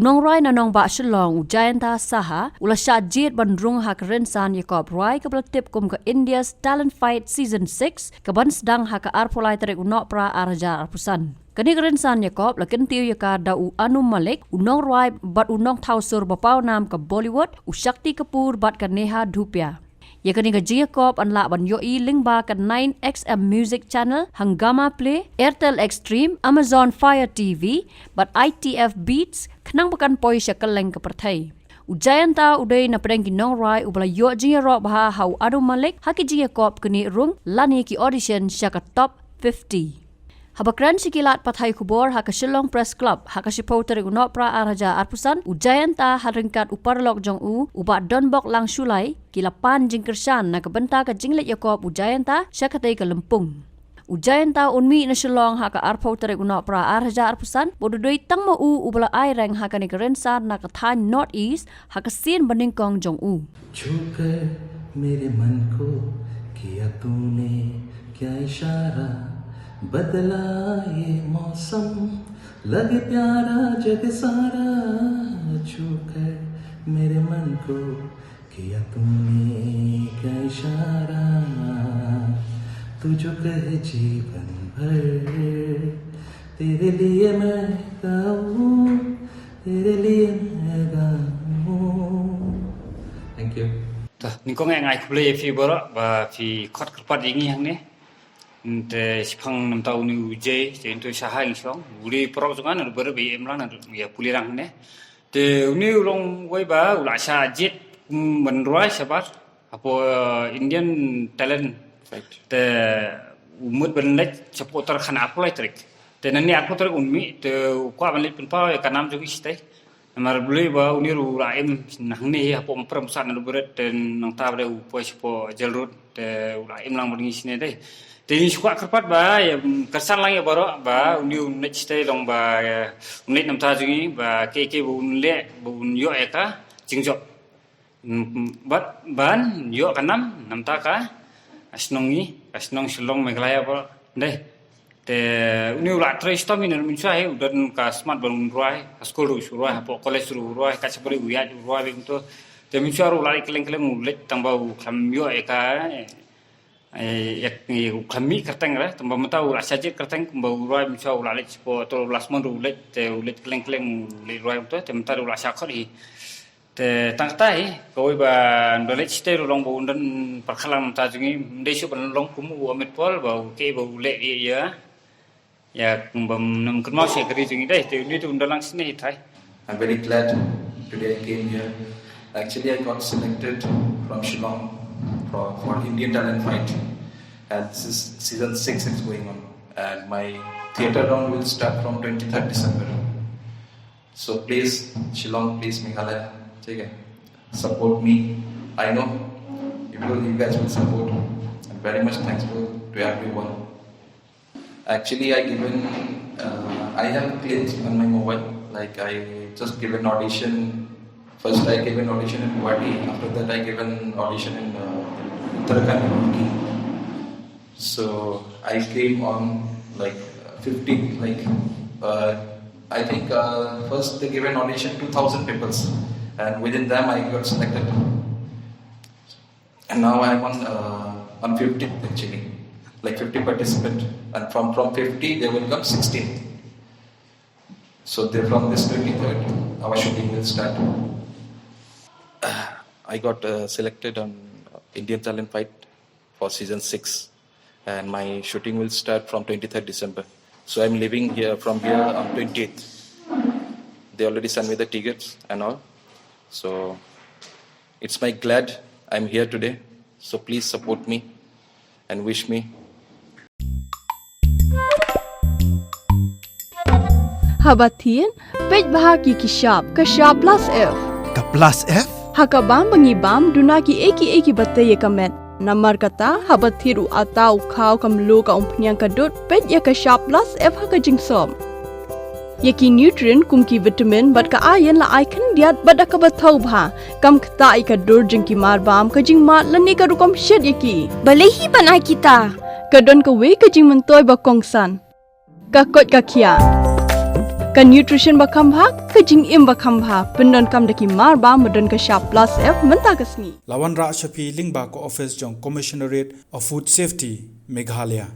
Nongrwai na nong ba Shillong Ujayanta saha ula syajit bandrung hak rensan Īakob Rai ke belatip kum ke India's Talent Fight Season 6 ke ban sedang hak ke arpolai tarik unok pra arja arpusan. Kani kerensan Īakob lakin tiu yaka dau Malik Nongrwai bat unong tausur bapau nam ke Bollywood Shakti Kapoor bat ke Neha Dhupia. Ya kani ke Īakob anla ban yoi lingba ke 9XM Music Channel, Hangama Play, Airtel Extreme, Amazon Fire TV, bat ITF Beats, kenang bukan poi syakeleng ke pertai. Ujayanta uday na pedang ki Nongrwai ubala yo Īaroh baha hau Malik haki Īakob kini rung lani ki audition syaka top 50. Habakran sikilat pathai kubor haka Shillong Press Club haka sipoter unok pra araja arpusan Ujayanta haringkat uparlok jong uba donbok lang sulai kilapan jingkersan na kebenta ke jinglet Īakob Ujayanta syakatai ke lempung. Ujayanta unmi na Shillong haka arpoter unok pra araja arpusan bododoi tang mo ubala aireng haka ni kerensan na kathan North East haka sin bandingkong jong छूकर मेरे मन को किया तूने क्या इशारा बदला ये मौसम लगे प्यारा जग सारा छूकर मेरे मन को किया तूने क्या इशारा तू जो कहे जीवन भर तेरे लिए मैं गाऊं तेरे लिए मैं गाऊं. Thank you. Ningko ngai kublai fi bora ba fi khot kerpat ingi hang ne te sipang nam tau ni uje te into saha ing song uri pro sungan ru ber bi em lang ya pulirang ne te uni ulong wai ba ula sa jit Nongrwai sabar apo Indian talent te umut benlek supporter khana apply trik te nani aku trik unmi te kwa benlek penpa kanam jogi stai Amar beli ba uni ru raim nang ni apo perempuan anu berat dan nang ta bre upo sipo jalrut te raim lang beringi sini deh. Te ni suka kerpat ba ya kesan lang ya baro ba uni unet stay long ba unet nam ta jungi ba ke bu unle bu yo eka jingjok. Bat ban yo kanam nam ta ka asnong Shillong Meghalaya ba deh. Te uni ula trace to min minsa udan ka smart ban Nongrwai school Nongrwai apo college Nongrwai ka sapri uya Nongrwai bento te minsa ula keleng ulet tambau khamyo eka yak khammi kerteng ra tambau mata ula sajit kerteng tambau Nongrwai minsa ula lek po to lasmon ulet te ulet keleng Nongrwai bento te mata ula sakhori te tangtai koi ba dolet ste long bo undan parkhalam ta jungi desu ban long kumu amit pol ba ke ba ulet ya ya kumbam nam kenal saya kerja jungi deh tu ni tu undalang sini thai. I'm very glad today I came here. Actually, I got selected from Shillong for Indian Talent Fight, and this is season 6 is going on, and my theatre round will start from 23rd December. So please, Shillong, please Meghalaya, take it, support me. I know you guys will support. I'm very much thankful to everyone. Actually, I have clips on my mobile. Like I just gave an audition. First, I gave an audition in Guwahati. After that, I gave an audition in Uttarakhand. So I came on like 50. I think first they gave an audition 2,000 people, and within them I got selected. And now I'm on 50 actually. Like 50 participants, and from 50 they will come 16. So from this 23rd, our shooting will start. I got selected on Indian Talent Fight for season 6, and my shooting will start from 23rd December. So I'm leaving here from here on 28th. They already sent me the tickets and all. So it's my glad I'm here today. So please support me and wish me. Habatin, pej bahagi kishab, kashab plus F. Ka plus F? Hakabam bangibam dunaki eki bataye kamet. Namar kata habathiru atau kau kamlu ka umpnyang kadut pej ya kashab plus F haka jingsom. Yaki nutrient kumki vitamin bat ka ayan la icon diat bat ka bathau bha kam kta ikadur jingki marbam ka jingmat lani ka rukom shed yaki. Balehi banai kita. Kadon ka we ka jing mentoy ba kongsan. Ka kot ka kia. Ka nutrition bakam bha ka jing im bakam bha pendon kam daki mar ba modon ka sharp plus F menta kasni. Lawan Ra Shafi Lingba ko office jong Commissionerate of Food Safety Meghalaya.